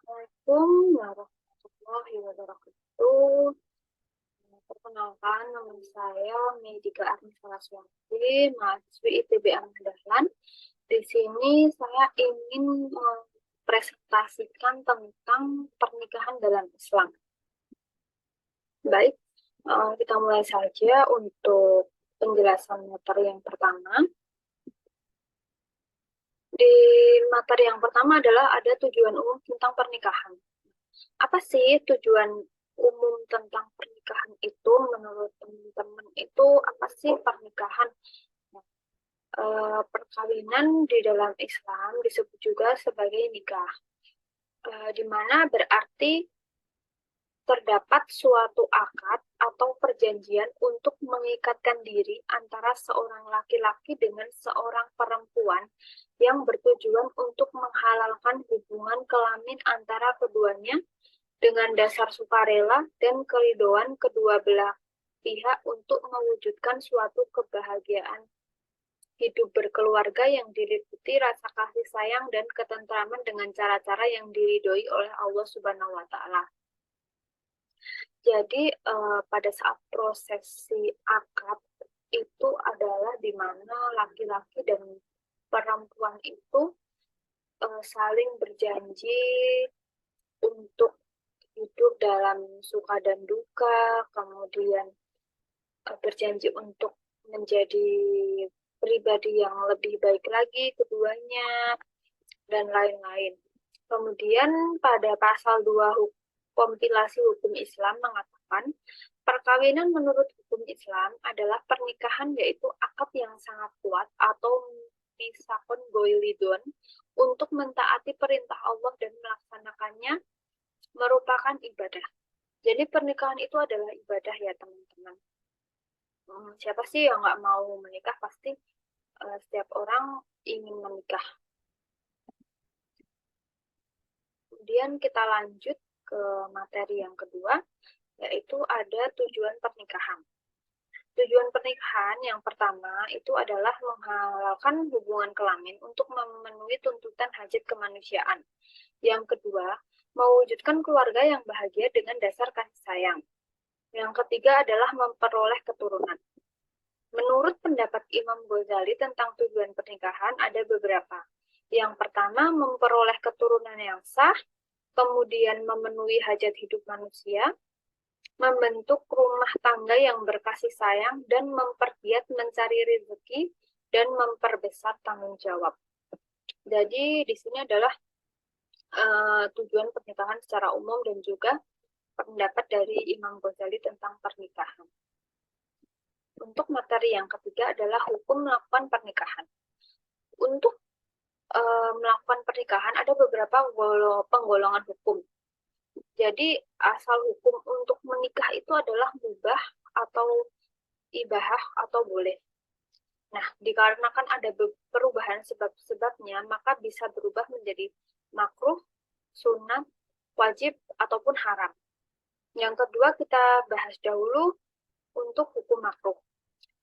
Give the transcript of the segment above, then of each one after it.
Assalamualaikum warahmatullahi wabarakatuh. Perkenalkan, nama saya Medika Arni Saraswati, mahasiswi ITB Ahmad Dahlan. Di sini saya ingin mempresentasikan tentang pernikahan dalam Islam. Baik, kita mulai saja untuk penjelasan materi yang pertama. Di materi yang pertama adalah ada tujuan umum tentang pernikahan. Apa sih tujuan umum tentang pernikahan itu menurut teman-teman itu apa sih pernikahan? Perkawinan di dalam Islam disebut juga sebagai nikah, di mana berarti terdapat suatu akad atau perjanjian untuk mengikatkan diri antara seorang laki-laki dengan seorang perempuan yang bertujuan untuk menghalalkan hubungan kelamin antara keduanya dengan dasar sukarela dan keridoan kedua belah pihak untuk mewujudkan suatu kebahagiaan hidup berkeluarga yang diliputi rasa kasih sayang dan ketentraman dengan cara-cara yang diridhoi oleh Allah Subhanahu wa Ta'ala. Jadi pada saat prosesi akad itu adalah di mana laki-laki dan perempuan itu saling berjanji untuk hidup dalam suka dan duka, kemudian berjanji untuk menjadi pribadi yang lebih baik lagi keduanya, dan lain-lain. Kemudian pada pasal 2 kompilasi hukum Islam mengatakan, perkawinan menurut hukum Islam adalah pernikahan yaitu akad yang sangat kuat atau misakon goilidon untuk mentaati perintah Allah dan melaksanakannya merupakan ibadah. Jadi pernikahan itu adalah ibadah ya teman-teman. Siapa sih yang nggak mau menikah? Pasti setiap orang ingin menikah. Kemudian kita lanjut ke materi yang kedua, yaitu ada tujuan pernikahan. Tujuan pernikahan yang pertama itu adalah menghalalkan hubungan kelamin untuk memenuhi tuntutan hajat kemanusiaan. Yang kedua, mewujudkan keluarga yang bahagia dengan dasar kasih sayang. Yang ketiga adalah memperoleh keturunan. Menurut pendapat Imam Ghazali tentang tujuan pernikahan ada beberapa. Yang pertama, memperoleh keturunan yang sah, kemudian memenuhi hajat hidup manusia, membentuk rumah tangga yang berkasih sayang, dan mempergiat mencari rezeki dan memperbesar tanggung jawab. Jadi di sini adalah tujuan pernikahan secara umum dan juga pendapat dari Imam Ghazali tentang pernikahan. Untuk materi yang ketiga adalah hukum melakukan pernikahan. Untuk melakukan pernikahan ada beberapa penggolongan hukum. Jadi asal hukum untuk menikah itu adalah mubah atau ibahah atau boleh. Nah, dikarenakan ada perubahan sebab-sebabnya, maka bisa berubah menjadi makruh, sunat, wajib, ataupun haram. Yang kedua kita bahas dahulu untuk hukum makruh.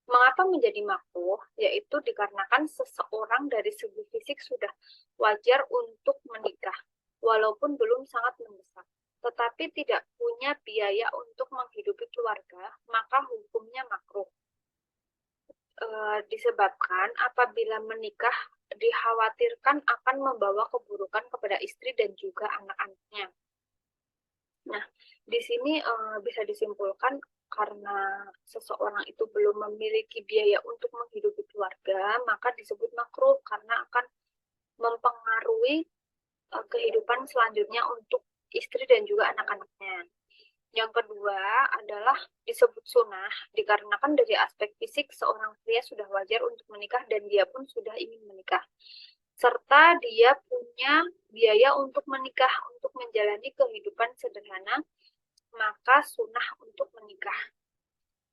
Mengapa menjadi makruh? Yaitu dikarenakan seseorang dari segi fisik sudah wajar untuk menikah, walaupun belum sangat mendesak, tetapi tidak punya biaya untuk menghidupi keluarga, maka hukumnya makruh. Disebabkan apabila menikah dikhawatirkan akan membawa keburukan kepada istri dan juga anak-anaknya. Nah, di sini bisa disimpulkan karena seseorang itu belum memiliki biaya untuk menghidupi keluarga, maka disebut makruh karena akan mempengaruhi kehidupan selanjutnya untuk istri dan juga anak-anaknya. Yang kedua adalah disebut sunnah, dikarenakan dari aspek fisik seorang pria sudah wajar untuk menikah dan dia pun sudah ingin menikah. Serta dia punya biaya untuk menikah, untuk menjalani kehidupan sederhana, maka sunnah untuk menikah.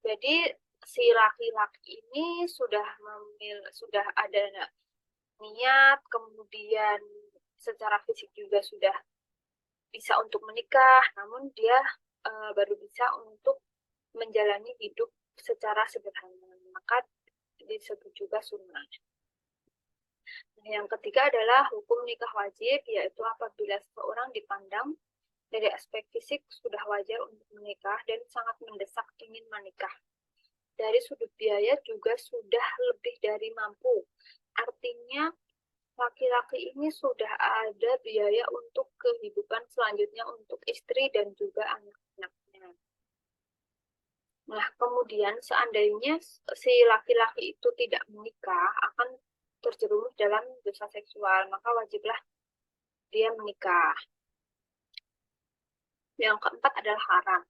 Jadi si laki-laki ini sudah ada niat, kemudian secara fisik juga sudah bisa untuk menikah, namun dia baru bisa untuk menjalani hidup secara sederhana, maka disebut juga sunnah. Nah, yang ketiga adalah hukum nikah wajib, yaitu apabila seseorang dipandang dari aspek fisik sudah wajar untuk menikah dan sangat mendesak ingin menikah. Dari sudut biaya juga sudah lebih dari mampu. Artinya laki-laki ini sudah ada biaya untuk kehidupan selanjutnya untuk istri dan juga anak-anaknya. Nah, kemudian seandainya si laki-laki itu tidak menikah, akan terjerumus dalam dosa seksual, maka wajiblah dia menikah. Yang keempat adalah haram.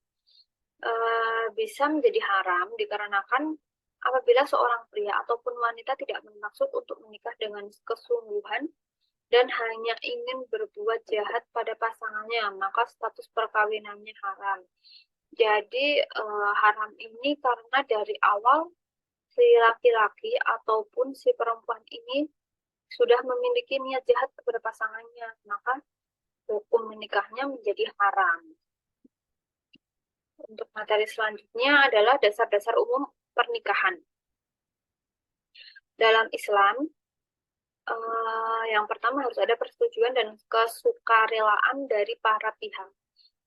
Bisa menjadi haram dikarenakan apabila seorang pria ataupun wanita tidak bermaksud untuk menikah dengan kesungguhan dan hanya ingin berbuat jahat pada pasangannya, maka status perkawinannya haram. Jadi haram ini karena dari awal si laki-laki ataupun si perempuan ini sudah memiliki niat jahat kepada pasangannya, maka hukum menikahnya menjadi haram. Untuk materi selanjutnya adalah dasar-dasar umum pernikahan. Dalam Islam, yang pertama harus ada persetujuan dan kesukarelaan dari para pihak.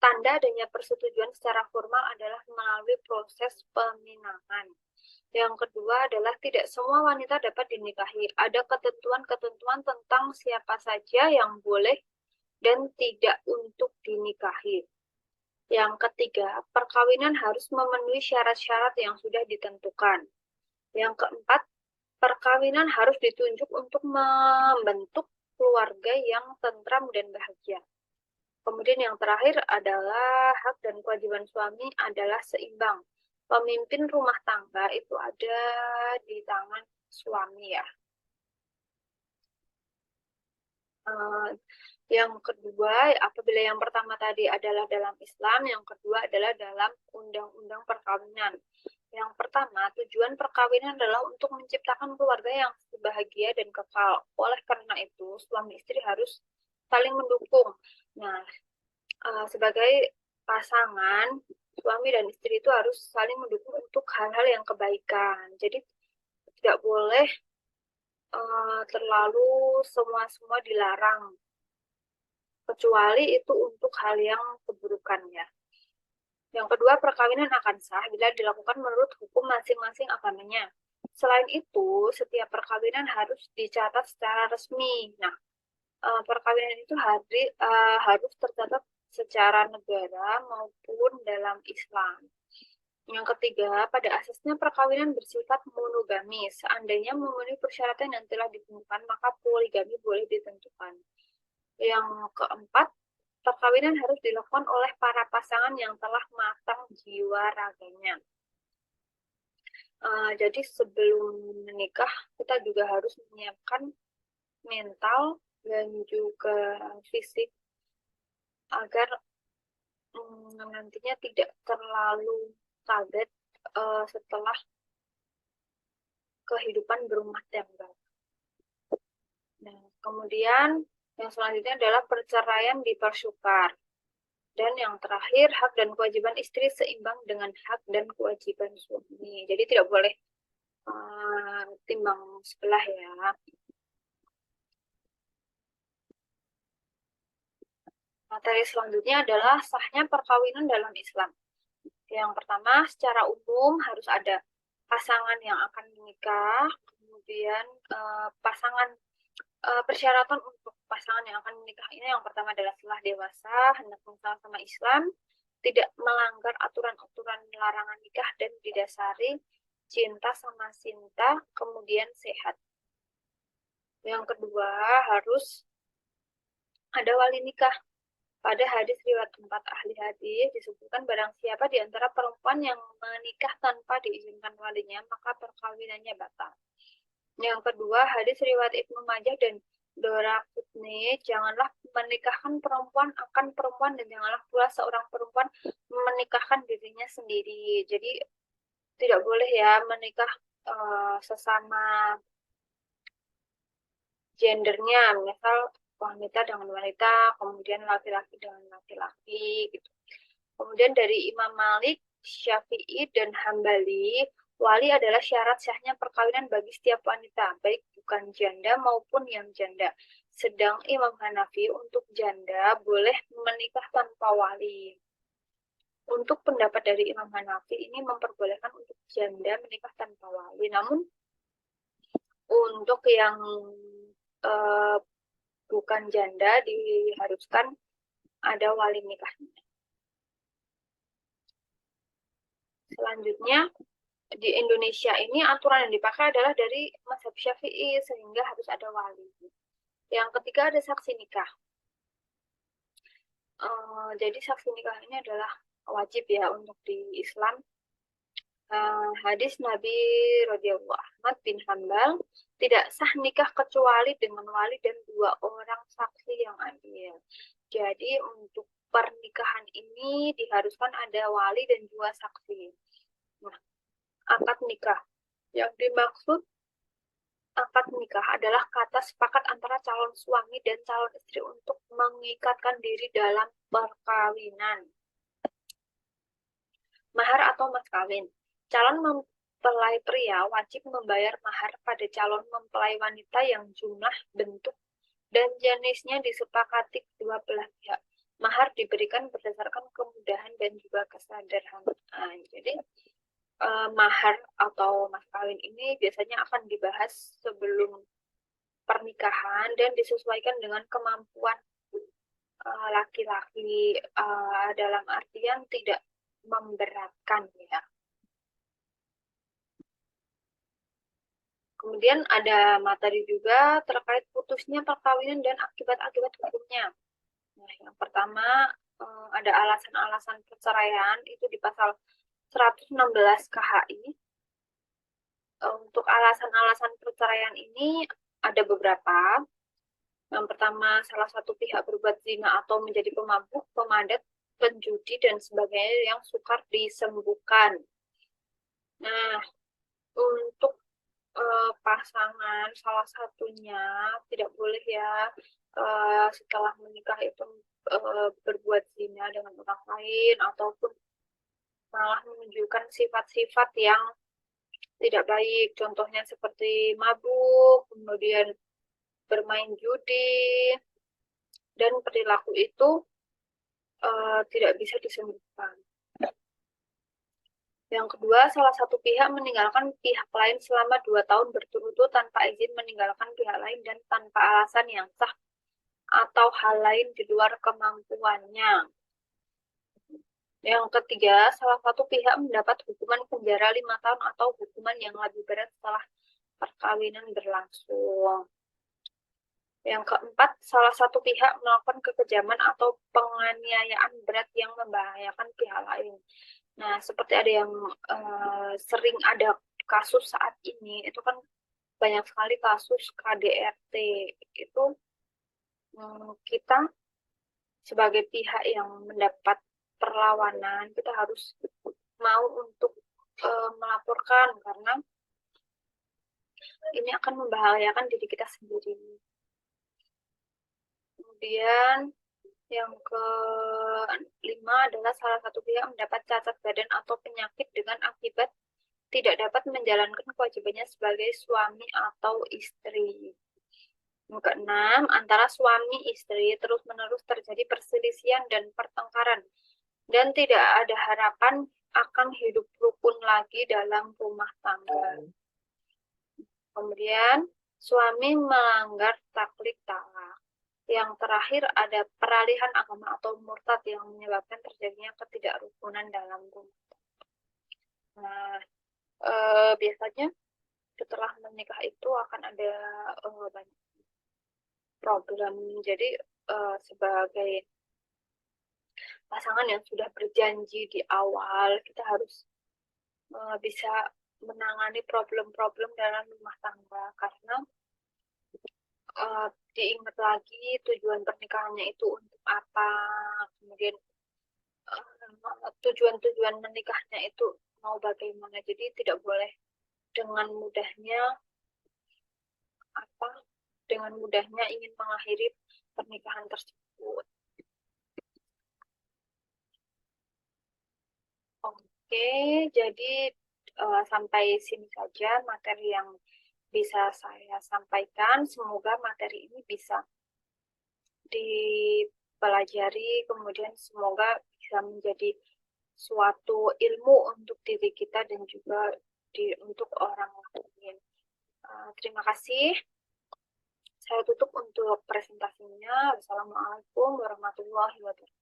Tanda adanya persetujuan secara formal adalah melalui proses peminangan. Yang kedua adalah tidak semua wanita dapat dinikahi. Ada ketentuan-ketentuan tentang siapa saja yang boleh dan tidak untuk dinikahi. Yang ketiga, perkawinan harus memenuhi syarat-syarat yang sudah ditentukan. Yang keempat, perkawinan harus ditunjuk untuk membentuk keluarga yang tentram dan bahagia. Kemudian yang terakhir adalah hak dan kewajiban suami adalah seimbang. Pemimpin rumah tangga itu ada di tangan suami ya. Yang kedua, apabila yang pertama tadi adalah dalam Islam, yang kedua adalah dalam undang-undang perkawinan. Yang pertama, tujuan perkawinan adalah untuk menciptakan keluarga yang bahagia dan kekal. Oleh karena itu, suami istri harus saling mendukung. Nah, sebagai pasangan, suami dan istri itu harus saling mendukung untuk hal-hal yang kebaikan. Jadi, tidak boleh terlalu semua dilarang, kecuali itu untuk hal yang keburukan ya. Yang kedua, perkawinan akan sah bila dilakukan menurut hukum masing-masing agamanya. Selain itu, setiap perkawinan harus dicatat secara resmi. Nah, perkawinan itu harus tercatat secara negara maupun dalam Islam. Yang ketiga, pada asasnya perkawinan bersifat monogami. Seandainya memenuhi persyaratan yang telah ditentukan, maka poligami boleh ditentukan. Yang keempat, perkawinan harus dilakukan oleh para pasangan yang telah matang jiwa raganya. Jadi sebelum menikah, kita juga harus menyiapkan mental dan juga fisik agar nantinya tidak terlalu kaget setelah kehidupan berumah tangga. Nah, kemudian yang selanjutnya adalah perceraian dipersukar. Dan yang terakhir, hak dan kewajiban istri seimbang dengan hak dan kewajiban suami. Jadi tidak boleh timbang sebelah ya. Materi selanjutnya adalah sahnya perkawinan dalam Islam. Yang pertama, secara umum harus ada pasangan yang akan menikah, kemudian persyaratan untuk pasangan yang akan menikah ini yang pertama adalah setelah dewasa, hendak sama Islam, tidak melanggar aturan-aturan larangan nikah dan didasari cinta sama cinta, kemudian sehat. Yang kedua, harus ada wali nikah. Pada hadis riwayat 4 ahli hadis disebutkan barang siapa di antara perempuan yang menikah tanpa diizinkan walinya, maka perkawinannya batal. Yang kedua, hadis riwayat Ibnu Majah dan Daraqutni, janganlah menikahkan perempuan akan perempuan dan janganlah pula seorang perempuan menikahkan dirinya sendiri. Jadi tidak boleh ya menikah sesama gendernya, misal wanita dengan wanita, kemudian laki-laki dengan laki-laki gitu. Kemudian dari Imam Malik, Syafi'i, dan Hambali, Wali adalah syarat sahnya perkawinan bagi setiap wanita, baik bukan janda maupun yang janda. Sedang Imam Hanafi untuk janda boleh menikah tanpa wali. Untuk pendapat dari Imam Hanafi ini memperbolehkan untuk janda menikah tanpa wali. Namun untuk yang eh, bukan janda diharuskan ada wali nikahnya. Selanjutnya di Indonesia ini aturan yang dipakai adalah dari mazhab Syafi'i sehingga harus ada wali. Yang ketiga ada saksi nikah. Jadi saksi nikah ini adalah wajib ya untuk di Islam. Hadis Nabi radhiyallahu Ahmad bin Hanbal, tidak sah nikah kecuali dengan wali dan 2 orang saksi yang adil. Jadi untuk pernikahan ini diharuskan ada wali dan 2 saksi. Nah, akad nikah. Yang dimaksud akad nikah adalah kata sepakat antara calon suami dan calon istri untuk mengikatkan diri dalam perkawinan. Mahar atau mas kawin. Calon mempelai pria wajib membayar mahar pada calon mempelai wanita yang jumlah, bentuk, dan jenisnya disepakati kedua belah pihak. Mahar diberikan berdasarkan kemudahan dan juga kesederhanaan. Jadi mahar atau mas kawin ini biasanya akan dibahas sebelum pernikahan dan disesuaikan dengan kemampuan laki-laki dalam artian tidak memberatkan ya. Kemudian ada materi juga terkait putusnya perkawinan dan akibat-akibat hukumnya. Nah, yang pertama ada alasan-alasan perceraian itu di pasal 116 KHI. Untuk alasan-alasan perceraian ini ada beberapa. Yang pertama, salah satu pihak berbuat zina atau menjadi pemabuk, pemadat, penjudi, dan sebagainya yang sukar disembuhkan. Nah, untuk pasangan salah satunya tidak boleh ya setelah menikah itu berbuat zina dengan orang lain ataupun malah menunjukkan sifat-sifat yang tidak baik. Contohnya seperti mabuk, kemudian bermain judi, dan perilaku itu tidak bisa disembuhkan. Yang kedua, salah satu pihak meninggalkan pihak lain selama 2 tahun berturut-turut tanpa izin meninggalkan pihak lain dan tanpa alasan yang sah atau hal lain di luar kemampuannya. Yang ketiga, salah satu pihak mendapat hukuman penjara 5 tahun atau hukuman yang lebih berat setelah perkawinan berlangsung. Yang keempat, salah satu pihak melakukan kekejaman atau penganiayaan berat yang membahayakan pihak lain. Nah, seperti ada yang sering ada kasus saat ini, itu kan banyak sekali kasus KDRT. Itu kita sebagai pihak yang mendapat perlawanan, kita harus mau untuk melaporkan karena ini akan membahayakan diri kita sendiri. Kemudian yang kelima adalah salah satu pihak mendapat cacat badan atau penyakit dengan akibat tidak dapat menjalankan kewajibannya sebagai suami atau istri. Yang keenam, antara suami istri terus-menerus terjadi perselisihan dan pertengkaran dan tidak ada harapan akan hidup rukun lagi dalam rumah tangga. Kemudian, suami melanggar taklid talak. Yang terakhir ada peralihan agama atau murtad yang menyebabkan terjadinya ketidakrukunan dalam rumah tangga. Nah, biasanya setelah menikah itu akan ada banyak problem. Jadi sebagai pasangan yang sudah berjanji di awal, kita harus bisa menangani problem-problem dalam rumah tangga karena diingat lagi tujuan pernikahannya itu untuk apa, kemudian tujuan-tujuan menikahnya itu mau bagaimana. Jadi tidak boleh dengan mudahnya ingin mengakhiri pernikahan tersebut. Oke, jadi sampai sini saja materi yang bisa saya sampaikan. Semoga materi ini bisa dipelajari, kemudian semoga bisa menjadi suatu ilmu untuk diri kita dan juga untuk orang lain. Terima kasih. Saya tutup untuk presentasinya. Wassalamualaikum warahmatullahi wabarakatuh.